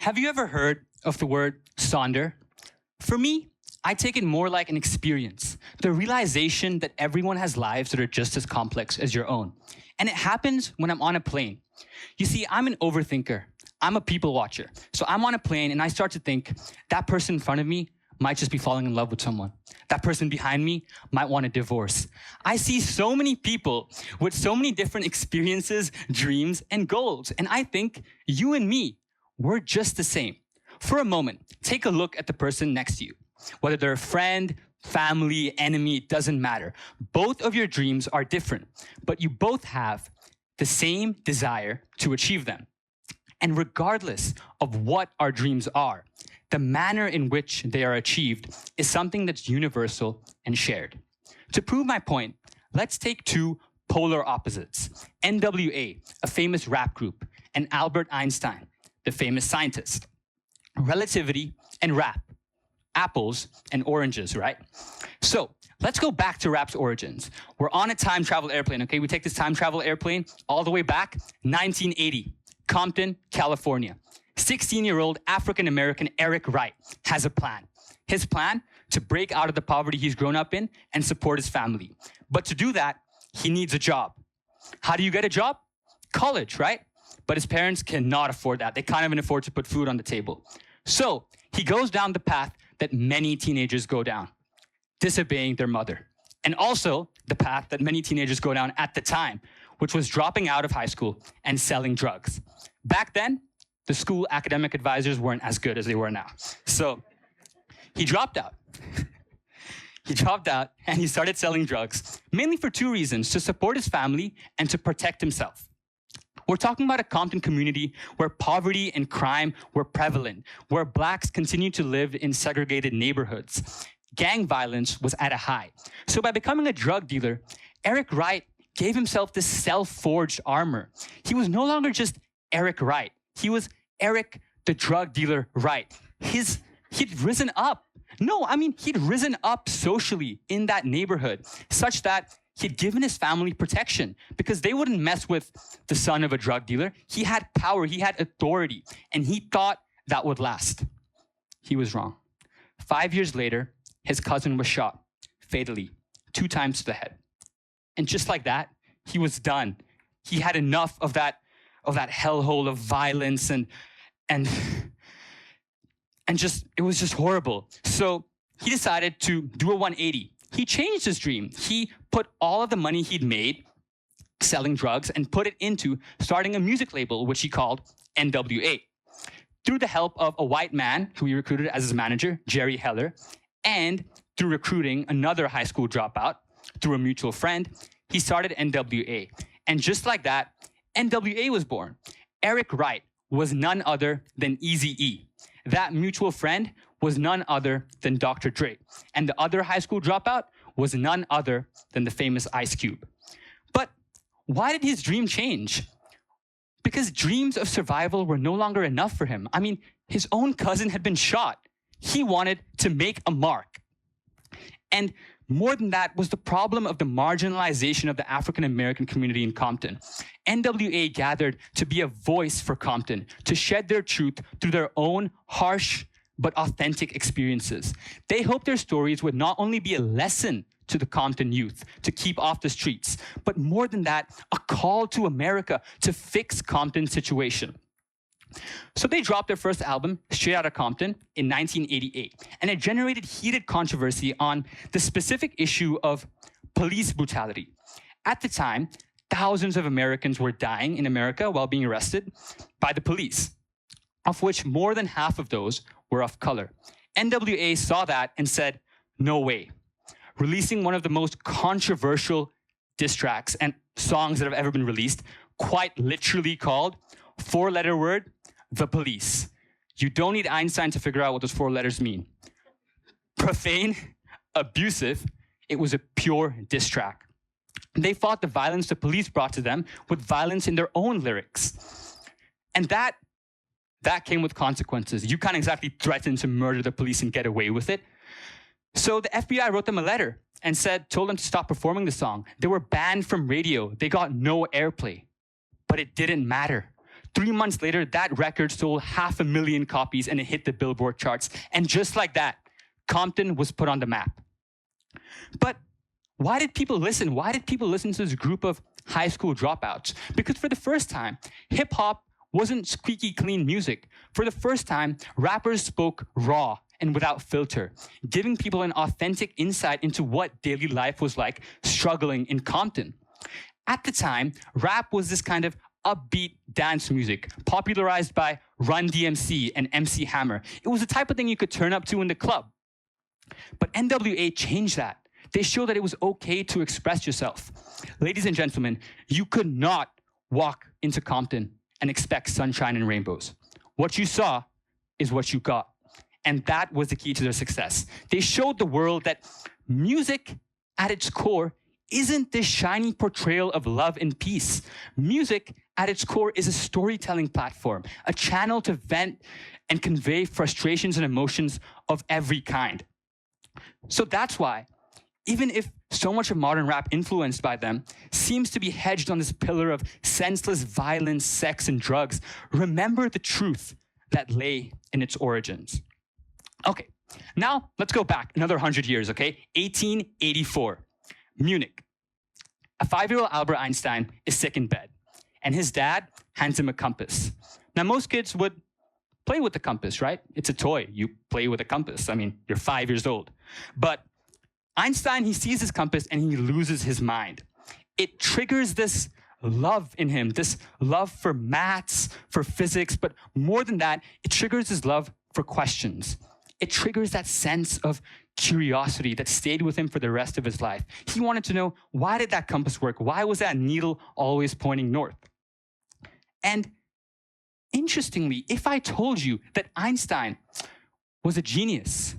Have you ever heard of the word sonder? For me, I take it more like an experience, the realization that everyone has lives that are just as complex as your own. And it happens when I'm on a plane. You see, I'm an overthinker. I'm a people watcher. So I'm on a plane and I start to think, that person in front of me might just be falling in love with someone. That person behind me might want a divorce. I see so many people with so many different experiences, dreams, and goals. And I think you and me, we're just the same. For a moment, take a look at the person next to you. Whether they're a friend, family, enemy, it doesn't matter. Both of your dreams are different, but you both have the same desire to achieve them. And regardless of what our dreams are, the manner in which they are achieved is something that's universal and shared. To prove my point, let's take two polar opposites. NWA, a famous rap group, and Albert Einstein, the famous scientist. Relativity and rap. Apples and oranges, right? So let's go back to rap's origins. We're on a time travel airplane, okay? We take this time travel airplane all the way back, 1980, Compton, California. 16-year-old African-American Eric Wright has a plan. His plan, to break out of the poverty he's grown up in and support his family. But to do that, he needs a job. How do you get a job? College, right? But his parents cannot afford that. They can't even afford to put food on the table. So he goes down the path that many teenagers go down, disobeying their mother. And also the path that many teenagers go down at the time, which was dropping out of high school and selling drugs. Back then, the school academic advisors weren't as good as they were now. So he dropped out. He dropped out and he started selling drugs, mainly for two reasons: to support his family and to protect himself. We're talking about a Compton community where poverty and crime were prevalent, where blacks continued to live in segregated neighborhoods. Gang violence was at a high. So by becoming a drug dealer, Eric Wright gave himself this self-forged armor. He was no longer just Eric Wright. He was Eric, the drug dealer Wright. He'd risen up. He'd risen up socially in that neighborhood, such that he'd given his family protection because they wouldn't mess with the son of a drug dealer. He had power, he had authority, and he thought that would last. He was wrong. 5 years later, his cousin was shot fatally, 2 times to the head. And just like that, he was done. He had enough of that hellhole of violence and just, it was just horrible. So he decided to do a 180. He changed his dream. He put all of the money he'd made selling drugs and put it into starting a music label, which he called NWA. Through the help of a white man who he recruited as his manager, Jerry Heller, and through recruiting another high school dropout through a mutual friend, he started NWA. And just like that, NWA was born. Eric Wright was none other than Eazy-E. That mutual friend was none other than Dr. Dre. And the other high school dropout was none other than the famous Ice Cube. But why did his dream change? Because dreams of survival were no longer enough for him. His own cousin had been shot. He wanted to make a mark. And more than that was the problem of the marginalization of the African-American community in Compton. NWA gathered to be a voice for Compton, to shed their truth through their own harsh but authentic experiences. They hoped their stories would not only be a lesson to the Compton youth to keep off the streets, but more than that, a call to America to fix Compton's situation. So they dropped their first album, Straight Outta Compton, in 1988, and it generated heated controversy on the specific issue of police brutality. At the time, thousands of Americans were dying in America while being arrested by the police, of which more than half of those were of color. NWA saw that and said, no way, releasing one of the most controversial diss tracks and songs that have ever been released, quite literally called, 4-letter word, The Police. You don't need Einstein to figure out what those 4 letters mean. Profane, abusive, it was a pure diss track. They fought the violence the police brought to them with violence in their own lyrics. And that came with consequences. You can't exactly threaten to murder the police and get away with it. So the FBI wrote them a letter and told them to stop performing the song. They were banned from radio. They got no airplay. But it didn't matter. 3 months later, that record sold 500,000 copies and it hit the Billboard charts. And just like that, Compton was put on the map. But why did people listen? Why did people listen to this group of high school dropouts? Because for the first time, hip hop wasn't squeaky clean music. For the first time, rappers spoke raw and without filter, giving people an authentic insight into what daily life was like struggling in Compton. At the time, rap was this kind of upbeat dance music, popularized by Run DMC and MC Hammer. It was the type of thing you could turn up to in the club. But NWA changed that. They showed that it was okay to express yourself. Ladies and gentlemen, you could not walk into Compton and expect sunshine and rainbows. What you saw is what you got. And that was the key to their success. They showed the world that music at its core isn't this shiny portrayal of love and peace. Music at its core is a storytelling platform, a channel to vent and convey frustrations and emotions of every kind. So that's why, even if so much of modern rap influenced by them seems to be hedged on this pillar of senseless violence, sex, and drugs, remember the truth that lay in its origins. Okay, now let's go back another 100 years, okay? 1884, Munich. A 5-year-old Albert Einstein is sick in bed, and his dad hands him a compass. Now, most kids would play with the compass, right? It's a toy. You play with a compass. I mean, you're 5 years old. But Einstein, he sees his compass and he loses his mind. It triggers this love in him, this love for maths, for physics, but more than that, it triggers his love for questions. It triggers that sense of curiosity that stayed with him for the rest of his life. He wanted to know, why did that compass work? Why was that needle always pointing north? And interestingly, if I told you that Einstein was a genius,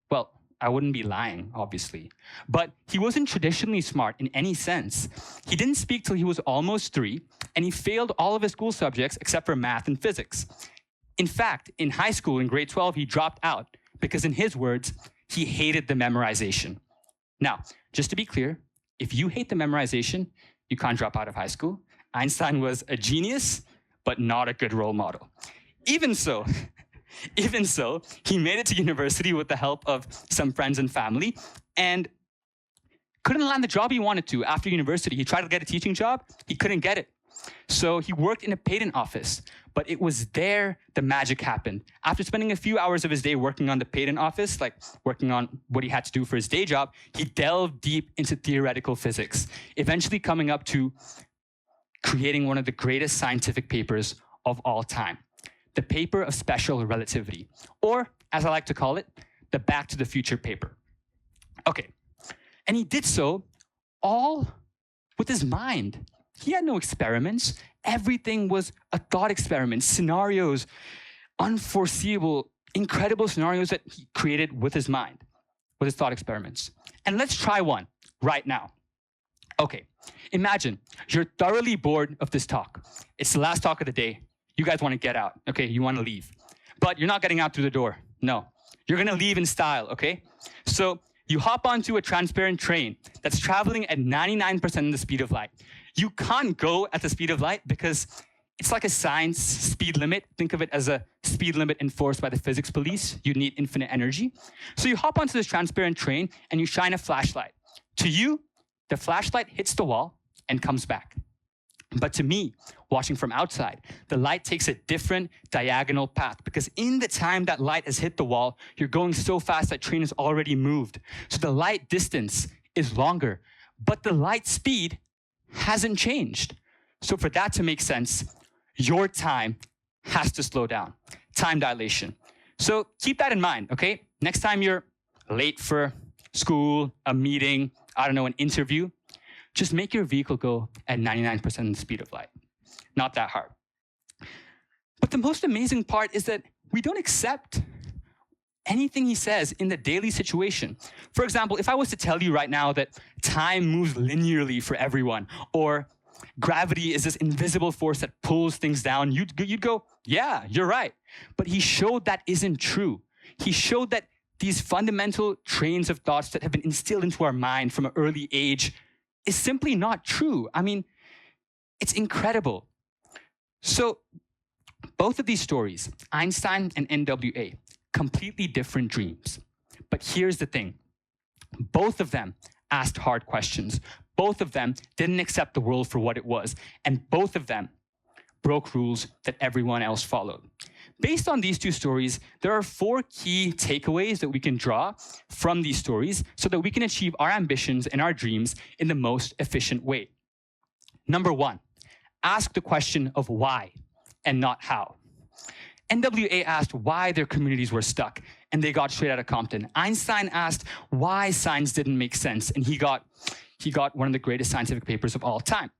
well, I wouldn't be lying, obviously. But he wasn't traditionally smart in any sense. He didn't speak till he was almost 3, and he failed all of his school subjects except for math and physics. In fact, in high school, in grade 12, he dropped out because, in his words, he hated the memorization. Now, just to be clear, if you hate the memorization, you can't drop out of high school. Einstein was a genius, but not a good role model. Even so, he made it to university with the help of some friends and family and couldn't land the job he wanted to after university. He tried to get a teaching job. He couldn't get it. So he worked in a patent office, but it was there the magic happened. After spending a few hours of his day working on the patent office, like working on what he had to do for his day job, he delved deep into theoretical physics, eventually coming up to creating one of the greatest scientific papers of all time. The paper of special relativity, or as I like to call it, the Back to the Future paper. Okay, and he did so all with his mind. He had no experiments. Everything was a thought experiment, scenarios, unforeseeable, incredible scenarios that he created with his mind, with his thought experiments. And let's try one right now. Okay, imagine you're thoroughly bored of this talk. It's the last talk of the day. You guys want to get out, okay? You want to leave. But you're not getting out through the door. No. You're going to leave in style, okay? So you hop onto a transparent train that's traveling at 99% the speed of light. You can't go at the speed of light because it's like a science speed limit. Think of it as a speed limit enforced by the physics police. You need infinite energy. So you hop onto this transparent train and you shine a flashlight. To you, the flashlight hits the wall and comes back. But to me, watching from outside, the light takes a different diagonal path because in the time that light has hit the wall, you're going so fast that train has already moved. So the light distance is longer, but the light speed hasn't changed. So for that to make sense, your time has to slow down. Time dilation. So keep that in mind, okay? Next time you're late for school, a meeting, I don't know, an interview, just make your vehicle go at 99% the speed of light. Not that hard. But the most amazing part is that we don't accept anything he says in the daily situation. For example, if I was to tell you right now that time moves linearly for everyone, or gravity is this invisible force that pulls things down, you'd go, yeah, you're right. But he showed that isn't true. He showed that these fundamental trains of thoughts that have been instilled into our mind from an early age is simply not true. I mean, it's incredible. So Both of these stories, Einstein and NWA, completely different dreams. But here's the thing. Both of them asked hard questions. Both of them didn't accept the world for what it was. And both of them broke rules that everyone else followed. Based on these two stories, there are 4 key takeaways that we can draw from these stories so that we can achieve our ambitions and our dreams in the most efficient way. Number 1, ask the question of why and not how. NWA asked why their communities were stuck, and they got straight out of Compton. Einstein asked why science didn't make sense, and he got one of the greatest scientific papers of all time.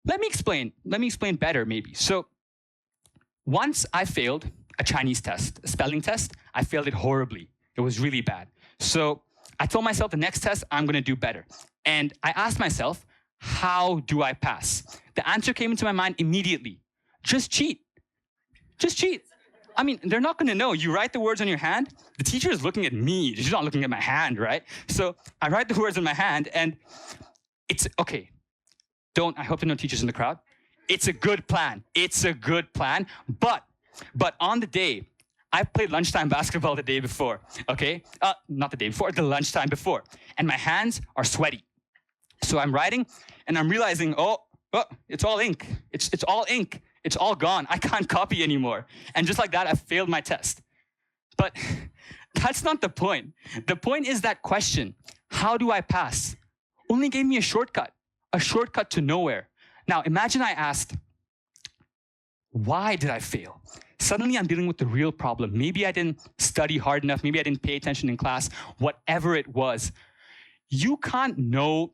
Let me explain better, maybe. So once I failed a Chinese test, a spelling test. I failed it horribly. It was really bad. So I told myself the next test, I'm going to do better. And I asked myself, how do I pass? The answer came into my mind immediately. Just cheat. Just cheat. I mean, they're not going to know. You write the words on your hand. The teacher is looking at me. She's not looking at my hand, right? So I write the words on my hand, and it's okay. I hope there are no teachers in the crowd. It's a good plan. It's a good plan. But on the day, I played lunchtime basketball the day before, okay? Not the day before, the lunchtime before. And my hands are sweaty. So I'm writing, and I'm realizing, it's all ink. It's all ink. It's all gone. I can't copy anymore. And just like that, I failed my test. But that's not the point. The point is that question, how do I pass? Only gave me a shortcut to nowhere. Now, imagine I asked, why did I fail? Suddenly I'm dealing with the real problem. Maybe I didn't study hard enough. Maybe I didn't pay attention in class. Whatever it was, you can't know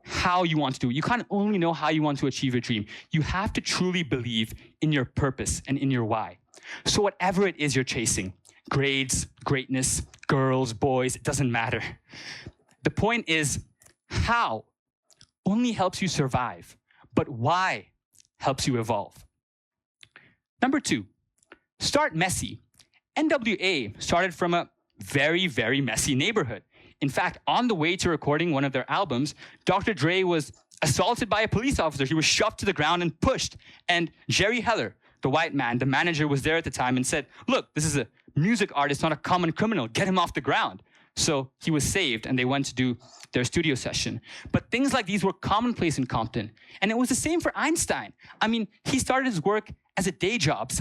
how you want to do it. You can't only know how you want to achieve your dream. You have to truly believe in your purpose and in your why. So whatever it is you're chasing, grades, greatness, girls, boys, it doesn't matter. The point is, how only helps you survive, but why helps you evolve. Number 2, start messy. NWA started from a very, very messy neighborhood. In fact, on the way to recording one of their albums, Dr. Dre was assaulted by a police officer. He was shoved to the ground and pushed. And Jerry Heller, the white man, the manager, was there at the time and said, look, this is a music artist, not a common criminal. Get him off the ground. So he was saved, and they went to do their studio session. But things like these were commonplace in Compton. And it was the same for Einstein. I mean, he started his work as a day job.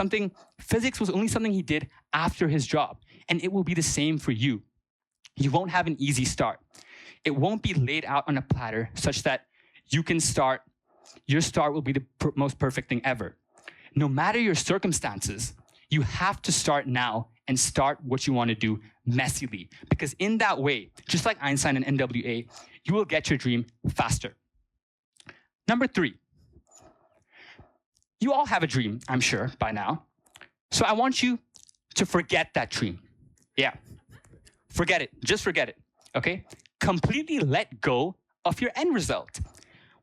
Physics was only something he did after his job. And it will be the same for you. You won't have an easy start. It won't be laid out on a platter such that you can start, your start will be the most perfect thing ever. No matter your circumstances, you have to start now and start what you want to do messily. Because in that way, just like Einstein and NWA, you will get your dream faster. Number 3, you all have a dream, I'm sure, by now. So I want you to forget that dream. Yeah. Forget it. Just forget it. Okay? Completely let go of your end result.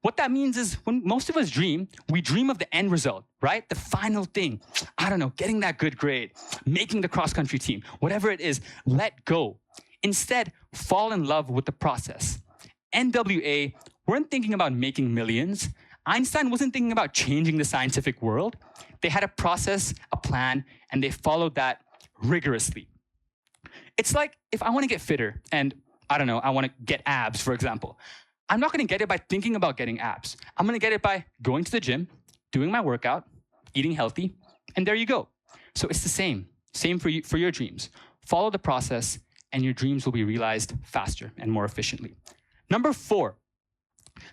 What that means is when most of us dream, we dream of the end result, right? The final thing. I don't know, getting that good grade, making the cross-country team, whatever it is, let go. Instead, fall in love with the process. NWA weren't thinking about making millions. Einstein wasn't thinking about changing the scientific world. They had a process, a plan, and they followed that rigorously. It's like if I want to get fitter and, I don't know, I want to get abs, for example. I'm not going to get it by thinking about getting abs. I'm going to get it by going to the gym, doing my workout, eating healthy, and there you go. So it's the same for your dreams. Follow the process and your dreams will be realized faster and more efficiently. Number 4,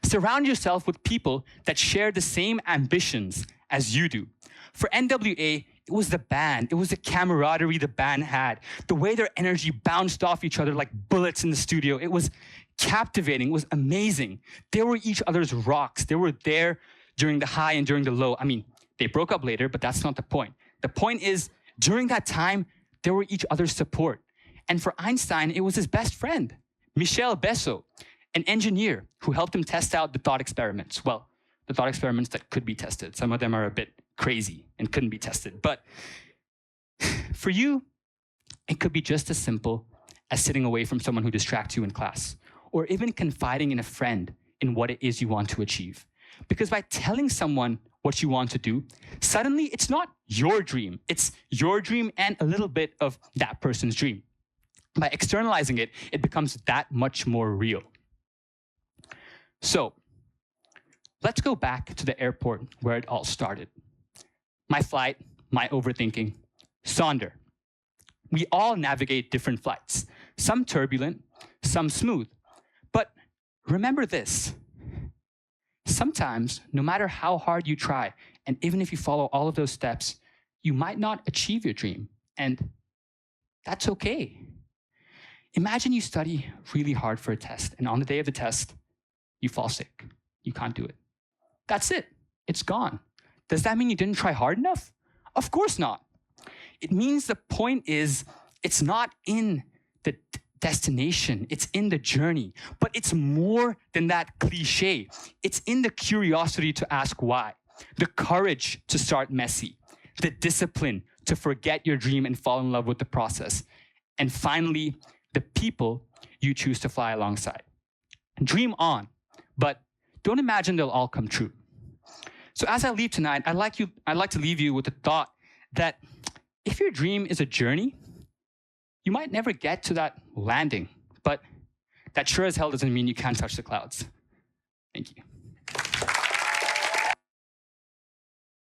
surround yourself with people that share the same ambitions as you do. For NWA, it was the band. It was the camaraderie the band had. The way their energy bounced off each other like bullets in the studio. It was captivating. It was amazing. They were each other's rocks. They were there during the high and during the low. I mean, they broke up later, but that's not the point. The point is, during that time, they were each other's support. And for Einstein, it was his best friend, Michel Besso, an engineer who helped him test out the thought experiments. Well, the thought experiments that could be tested. Some of them are a bit crazy and couldn't be tested. But for you, it could be just as simple as sitting away from someone who distracts you in class, or even confiding in a friend in what it is you want to achieve. Because by telling someone what you want to do, suddenly it's not your dream. It's your dream and a little bit of that person's dream. By externalizing it, it becomes that much more real. So let's go back to the airport where it all started. My flight, my overthinking, Sonder. We all navigate different flights, some turbulent, some smooth. But remember this. Sometimes, no matter how hard you try, and even if you follow all of those steps, you might not achieve your dream. And that's okay. Imagine you study really hard for a test, and on the day of the test, you fall sick. You can't do it. That's it. It's gone. Does that mean you didn't try hard enough? Of course not. It means the point is, it's not in the destination, it's in the journey. But it's more than that cliche. It's in the curiosity to ask why, the courage to start messy, the discipline to forget your dream and fall in love with the process, and finally, the people you choose to fly alongside. Dream on, but don't imagine they'll all come true. So as I leave tonight, I'd like to leave you with the thought that if your dream is a journey, you might never get to that landing, but that sure as hell doesn't mean you can't touch the clouds. Thank you.